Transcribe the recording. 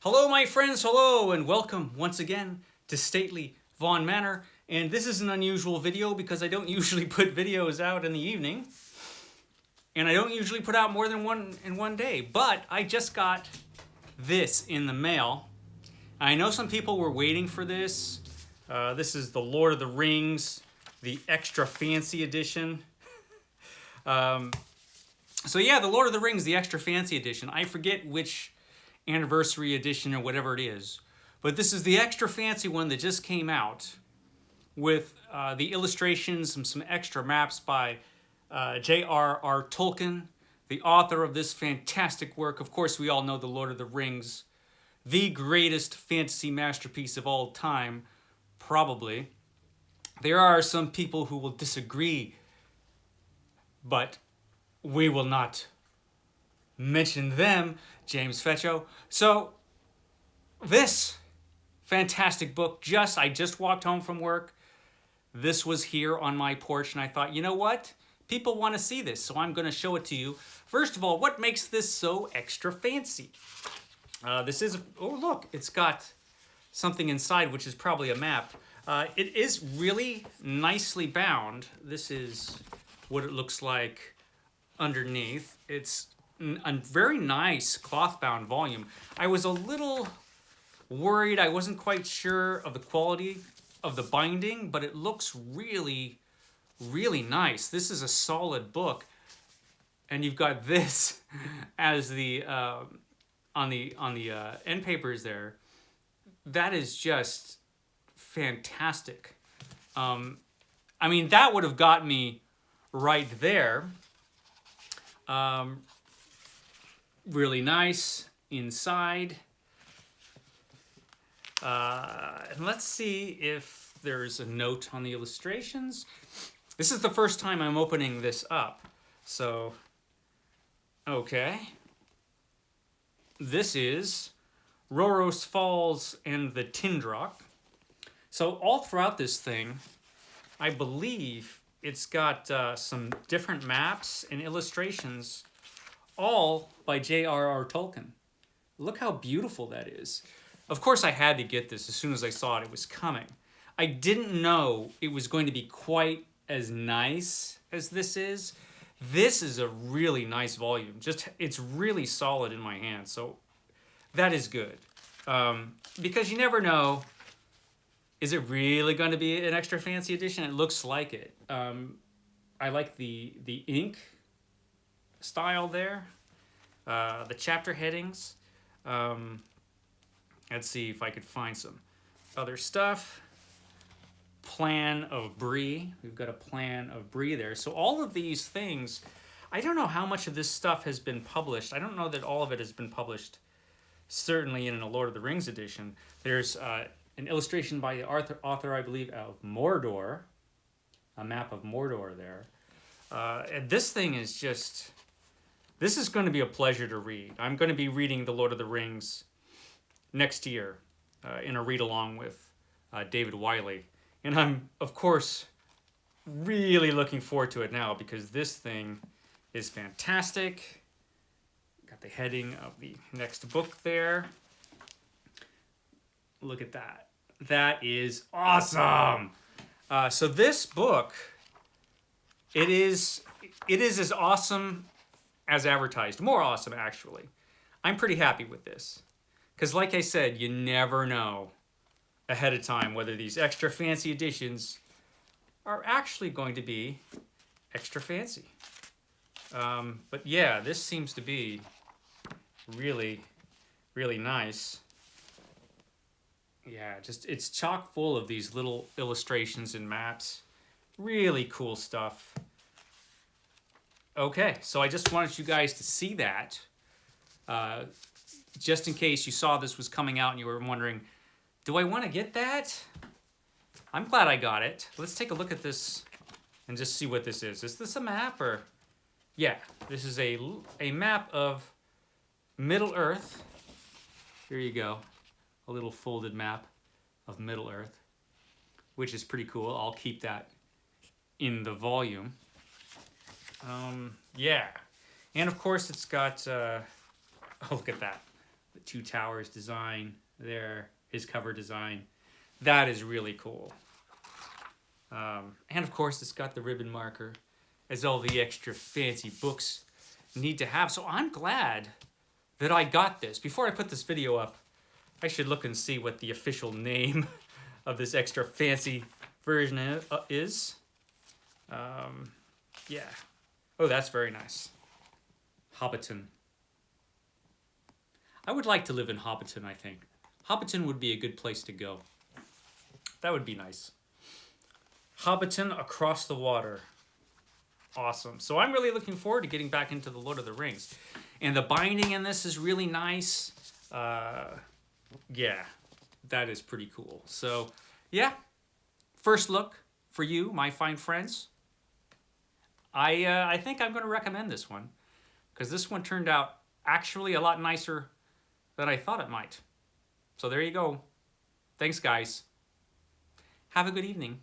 Hello, my friends, hello, and welcome once again to stately Vaughan Manor. And this is an unusual video because I don't usually put videos out in the evening. And I don't usually put out more than one in one day. But I just got this in the mail. I know some people were waiting for this. This is the Lord of the Rings, the extra fancy edition. So yeah, the Lord of the Rings, the extra fancy edition. I forget which anniversary edition or whatever it is. But this is the extra fancy one that just came out with the illustrations and some extra maps by J.R.R. Tolkien, the author of this fantastic work. Of course, we all know the Lord of the Rings, the greatest fantasy masterpiece of all time, probably. There are some people who will disagree, but we will not mention them, James Fetcho. So, this fantastic book, I just walked home from work. This was here on my porch, and I thought, you know what? People want to see this, so I'm going to show it to you. First of all, what makes this so extra fancy? This is, oh look, it's got something inside, which is probably a map. It is really nicely bound. This is what it looks like underneath. It's a very nice cloth-bound volume. I was a little worried. I wasn't quite sure of the quality of the binding, but it looks really, really nice. This is a solid book, and you've got this as the on the end papers there. That is just fantastic. I mean, that would have got me right there. Really nice inside. And let's see if there's a note on the illustrations. This is the first time I'm opening this up. So, okay. This is Rorose Falls and the Tindrock. So all throughout this thing, I believe it's got some different maps and illustrations, all by J.R.R. Tolkien. Look how beautiful that is. Of course, I had to get this as soon as I saw it was coming. I didn't know it was going to be quite as nice as this is. This is a really nice volume. It's really solid in my hand, so that is good. Because you never know, is it really going to be an extra fancy edition? It looks like it. I like the ink style there, the chapter headings. Let's see if I could find some other stuff. Plan of Bree. We've got a plan of Bree there. So all of these things, I don't know how much of this stuff has been published. I don't know that all of it has been published, certainly in a Lord of the Rings edition. There's an illustration by the author, I believe, of Mordor, a map of Mordor there. And this thing is just, this is going to be a pleasure to read. I'm going to be reading the Lord of the Rings next year in a read-along with David Wiley. And I'm, of course, really looking forward to it now because this thing is fantastic. Got the heading of the next book there. Look at that. That is awesome. So this book, it is as awesome as advertised. More awesome, actually. I'm pretty happy with this. Because like I said, you never know ahead of time whether these extra fancy editions are actually going to be extra fancy. But yeah, this seems to be really, really nice. Yeah, it's chock full of these little illustrations and maps. Really cool stuff. Okay, so I just wanted you guys to see that. Just in case you saw this was coming out and you were wondering, do I want to get that? I'm glad I got it. Let's take a look at this and just see what this is. Is this a map or? Yeah, this is a map of Middle-earth. Here you go. A little folded map of Middle-earth, which is pretty cool. I'll keep that in the volume. Yeah. And of course it's got, oh, look at that. The two towers design there, his cover design. That is really cool. And of course, it's got the ribbon marker, as all the extra fancy books need to have. So I'm glad that I got this. Before I put this video up, I should look and see what the official name of this extra fancy version is. Yeah. Oh, that's very nice. Hobbiton. I would like to live in Hobbiton, I think. Hobbiton would be a good place to go. That would be nice. Hobbiton across the water. Awesome. So I'm really looking forward to getting back into the Lord of the Rings. And the binding in this is really nice. Yeah, that is pretty cool. So, yeah, first look for you, my fine friends. I think I'm going to recommend this one, because this one turned out actually a lot nicer than I thought it might. So there you go. Thanks, guys. Have a good evening.